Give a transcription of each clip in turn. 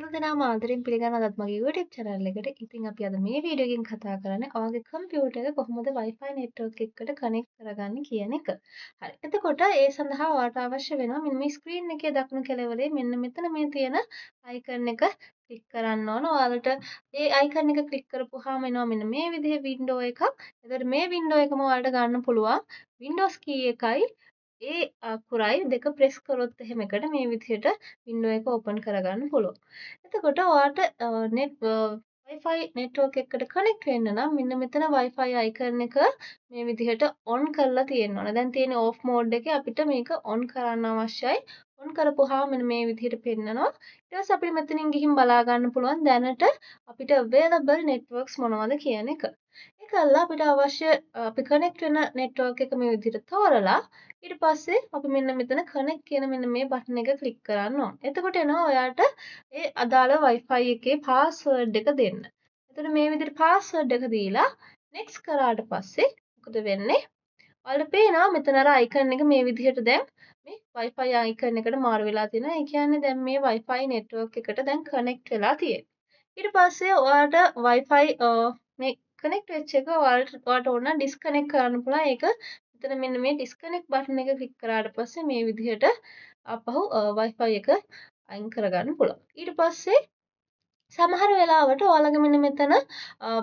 සියලු දෙනාම ආදරෙන් පිළිගන්නවා අදත් මගේ YouTube channel එකට. ඉතින් අපි අද මේ වීඩියෝ එකෙන් කතා කරන්නේ ඔයාගේ කම්පියුටර් එක කොහොමද Wi-Fi network එකකට connect කරගන්නේ කියන එක. හරි. එතකොට ඒ සඳහා ඔයාලට අවශ්‍ය වෙනවා මෙන්න මේ screen එකේ දකුණු කෙළවරේ මෙන්න මෙතන මේ තියෙන icon එක ක්ලික් කරන්න ඕන. ඔයාලට ඒ icon එක ක්ලික් කරපුවාම එනවා මෙන්න මේ විදිහේ window එකක්. එතකොට මේ window එකම ඔයාලට ගන්න පුළුවන් Windows key එකයි ඒ අකුරයි දෙක ප්‍රෙස් කරොත් එහෙම එකට මේ විදිහට වින්ඩෝ එක ඕපන් කරගන්න පුළුවන්. එතකොට ඔයාට Wi-Fi network එකට කනෙක්ට් වෙන්න නම් මෙන්න මෙතන Wi-Fi icon එක මේ විදිහට on කරලා තියෙන්න ඕන. දැන් තියෙන්නේ off mode එකේ අපිට මේක on කරන්න අවශ්‍යයි. on කරපුවාම මෙන්න මේ විදිහට පෙන්නනවා. ඊට පස්සේ අපිට මෙතනින් ගිහින් බලා ගන්න පුළුවන් දැනට අපිට available networks මොනවද කියන එක. ඒකල්ලා අපිට අවශ්‍ය අපි කනෙක්ට් වෙන network එක මේ විදිහට තෝරලා ඊට පස්සේ අපි මෙන්න මෙතන connect කියන මෙන්න මේ බටන් එක ක්ලික් කරන්න ඕන. එතකොට එනවා ඔයාට ඒ අදාළ Wi-Fi එකේ password එක දෙන්න. එතකොට මේ විදිහට password එක දීලා next කරාට පස්සේ මොකද වෙන්නේ? ඔයාලට පේනවා මෙතන අර icon එක මේ විදිහට දැන් මේ Wi-Fi icon එකට මාරු වෙලා තියෙනවා. ඒ කියන්නේ දැන් මේ Wi-Fi network එකට දැන් connect වෙලා තියෙනවා. ඊට පස්සේ ඔයාලට Wi-Fi මේ connect වෙච්ච එක ඔයාලට ඕන නම් disconnect කරන්න පුළුවන්. ඒක මෙතන මෙන්න මේ disconnect button එක ක්ලික් කරාට පස්සේ මේ විදිහට ආපහු Wi-Fi එක අයින් කරගන්න පුළුවන්. ඊට පස්සේ සමහර වෙලාවට ඔයාලගේ මෙන්න මෙතන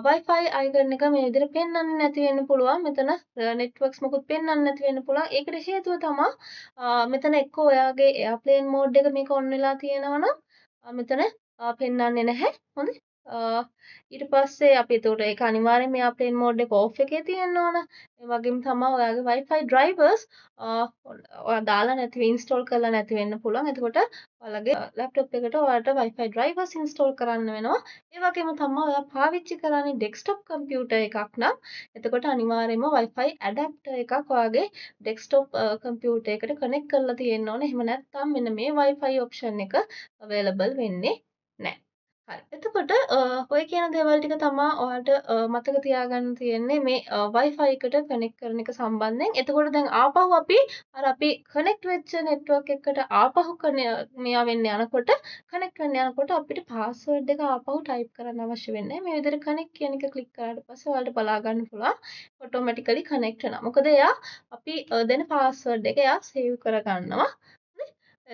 Wi-Fi icon එක මේ විදිහට පෙන්වන්නේ නැති වෙන්න පුළුවන්. මෙතන networks මොකුත් පෙන්වන්නේ නැති වෙන්න පුළුවන්. ඒකට හේතුව තමයි මෙතන එක්ක ඔයාගේ airplane mode එක මේක on වෙලා තියෙනවා නම් මෙතන පෙන්වන්නේ නැහැ. හොඳේ. ඊට පස්සේ අපි එතකොට ඒක අනිවාර්යෙන්ම airplane mode එක off එකේ තියෙන්න ඕන. ඒ වගේම තමයි ඔයාගේ Wi-Fi drivers ඔයා දාලා නැතිව install කරලා නැති වෙන්න පුළුවන්. එතකොට ඔයාලගේ laptop එකට ඔයාලට Wi-Fi drivers install කරන්න වෙනවා. ඒ වගේම තමයි ඔයා පාවිච්චි කරන්නේ desktop computer එකක් නම් එතකොට අනිවාර්යෙන්ම Wi-Fi adapter එකක් ඔයාගේ desktop computer එකට connect කරලා තියෙන්න ඕන. එහෙම නැත්නම් මෙන්න මේ Wi-Fi option එක available වෙන්නේ නැහැ. හරි. එතකොට ඔය කියන දේවල් ටික තමා ඔයාලට මතක තියාගන්න තියෙන්නේ මේ Wi-Fi එකට කනෙක්ට් කරන එක සම්බන්ධයෙන්. එතකොට දැන් ආපහු අපි කනෙක්ට් වෙච්ච network එකකට ආපහු මෙයා වෙන්න යනකොට කනෙක්ට් වෙන්න යනකොට අපිට password එක ආපහු type කරන්න අවශ්‍ය වෙන්නේ නැහැ. මේ විදිහට connect කියන එක ක්ලික් කරාට පස්සේ ඔයාලට බලා ගන්න පුළුවන් automatically connect වෙනවා. මොකද එයා අපි දෙන password එක එයා save කරගන්නවා.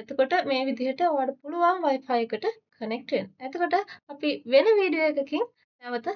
එතකොට මේ විදිහට ඔයාලට පුළුවන් Wi-Fi එකට කනෙක්ට් වෙන්න. එතකොට අපි වෙන වීඩියෝ එකකින් නැවත